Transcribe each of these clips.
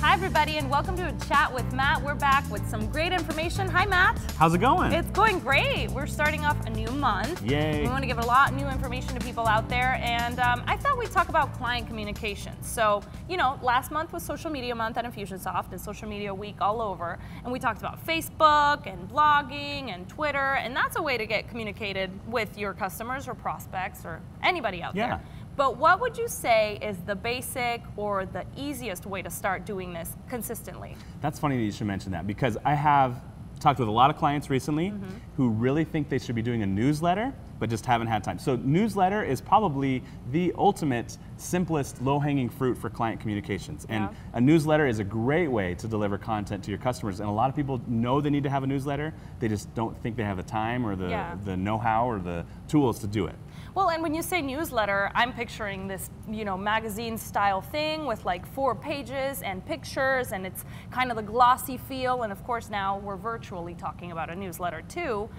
Hi everybody, and welcome to a chat with Matt. We're back with some great information. Hi Matt. How's it going? It's going great. We're starting off a new month. Yay. We want to give a lot of new information to people out there, and I thought we'd talk about client communications. So, you know, last month was Social Media Month at Infusionsoft and Social Media Week all over, and we talked about Facebook and blogging and Twitter, and that's a way to get communicated with your customers or prospects or anybody out there. But what would you say is the basic or the easiest way to start doing this consistently? That's funny that you should mention that, because I have talked with a lot of clients recently who really think they should be doing a newsletter, but just haven't had time. So newsletter is probably the ultimate, simplest, low-hanging fruit for client communications. And a newsletter is a great way to deliver content to your customers. And a lot of people know they need to have a newsletter, they just don't think they have the time or the know-how or the tools to do it. Well, and when you say newsletter, I'm picturing this, you know, magazine style thing with like 4 pages and pictures, and it's kind of the glossy feel. And of course now we're virtually talking about a newsletter too.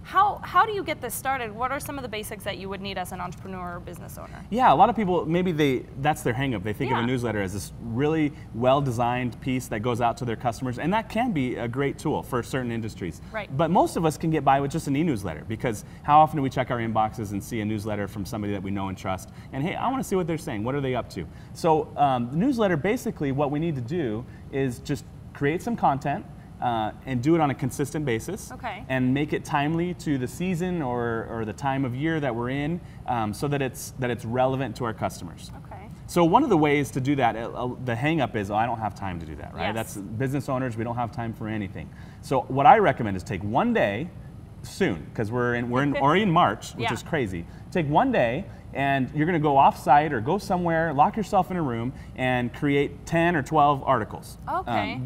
How do you get this started? What are some of the basics that you would need as an entrepreneur or business owner? Yeah, a lot of people, maybe that's their hang up. They think of a newsletter as this really well-designed piece that goes out to their customers, and that can be a great tool for certain industries. Right. But most of us can get by with just an e-newsletter, because how often do we check our inboxes and see a newsletter from somebody that we know and trust, and hey, I want to see what they're saying, what are they up to? So newsletter, basically what we need to do is just create some content, and do it on a consistent basis, and make it timely to the season or the time of year that we're in, so that it's relevant to our customers. So one of the ways to do that, the hang up is, oh, I don't have time to do that, right? That's business owners, we don't have time for anything. So what I recommend is take one day soon, because we're already in March, which is crazy. Take one day, and you're going to go off-site or go somewhere, lock yourself in a room, and create 10 or 12 articles.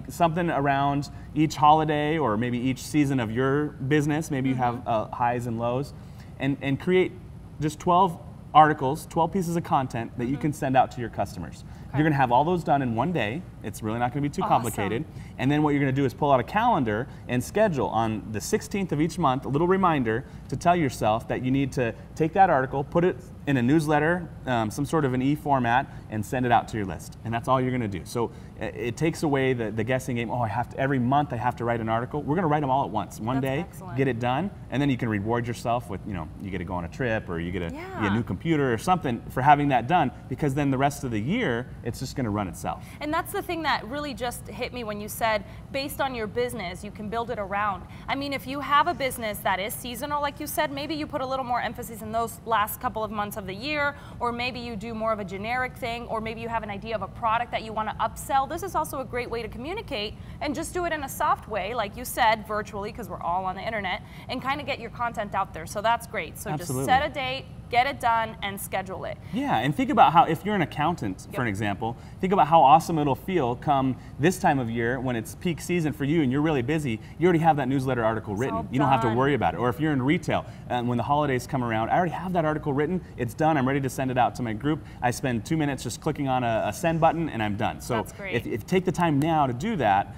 Something around each holiday or maybe each season of your business. Maybe you have highs and lows. And create just 12 articles, 12 pieces of content that you can send out to your customers. You're going to have all those done in one day. It's really not going to be too complicated. And then what you're going to do is pull out a calendar and schedule on the 16th of each month a little reminder to tell yourself that you need to take that article, put it in a newsletter, some sort of an e-format, and send it out to your list. And that's all you're going to do. So it takes away the guessing game. Oh, every month I have to write an article. We're going to write them all at once. One day, get it done, and then you can reward yourself with, you know, you get to go on a trip, or you get a new computer or something for having that done, because then the rest of the year, it's just going to run itself. And that's the thing that really just hit me when you said, based on your business, you can build it around. I mean, if you have a business that is seasonal, like you said, maybe you put a little more emphasis in those last couple of months of the year, or maybe you do more of a generic thing, or maybe you have an idea of a product that you want to upsell. This is also a great way to communicate, and just do it in a soft way, like you said, virtually, because we're all on the internet, and kind of get your content out there. So that's great. So just set a date, get it done, and schedule it. Yeah, and think about how, if you're an accountant, for an example, think about how awesome it'll feel come this time of year when it's peak season for you and you're really busy. You already have that newsletter article written. You don't have to worry about it. Or if you're in retail, and when the holidays come around, I already have that article written. It's done. I'm ready to send it out to my group. I spend 2 minutes just clicking on a send button, and I'm done. So if you take the time now to do that,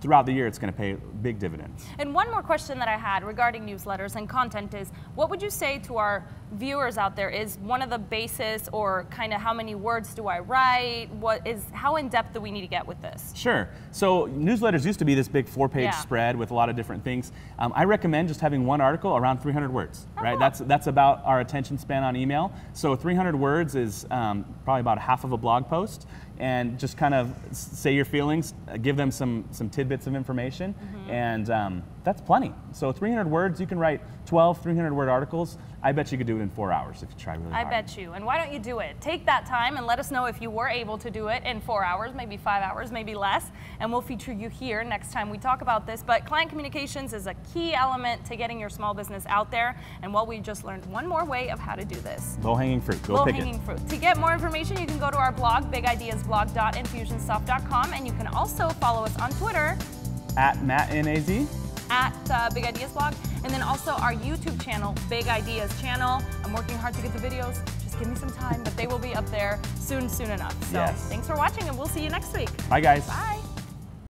throughout the year, it's going to pay big dividends. And one more question that I had regarding newsletters and content is, what would you say to our viewers out there is one of the basis, or kind of how many words do I write? How in depth do we need to get with this? Sure. So newsletters used to be this big 4-page spread with a lot of different things. I recommend just having one article around 300 words. Right? That's about our attention span on email. So 300 words is probably about half of a blog post. And just kind of say your feelings, give them some tidbits of information, and that's plenty. So 300 words, you can write 12 300-word articles. I bet you could do it in 4 hours if you try really hard. I bet you. And why don't you do it? Take that time and let us know if you were able to do it in 4 hours, maybe 5 hours, maybe less, and we'll feature you here next time we talk about this. But client communications is a key element to getting your small business out there, and we just learned one more way of how to do this. Low-hanging fruit. Go pick it. Low-hanging fruit. To get more information, you can go to our blog, bigideasblog.infusionsoft.com, and you can also follow us on Twitter at MattNAZ. At Big Ideas Blog, and then also our YouTube channel, Big Ideas Channel. I'm working hard to get the videos. Just give me some time, but they will be up there soon enough. So thanks for watching, and we'll see you next week. Bye, guys. Bye.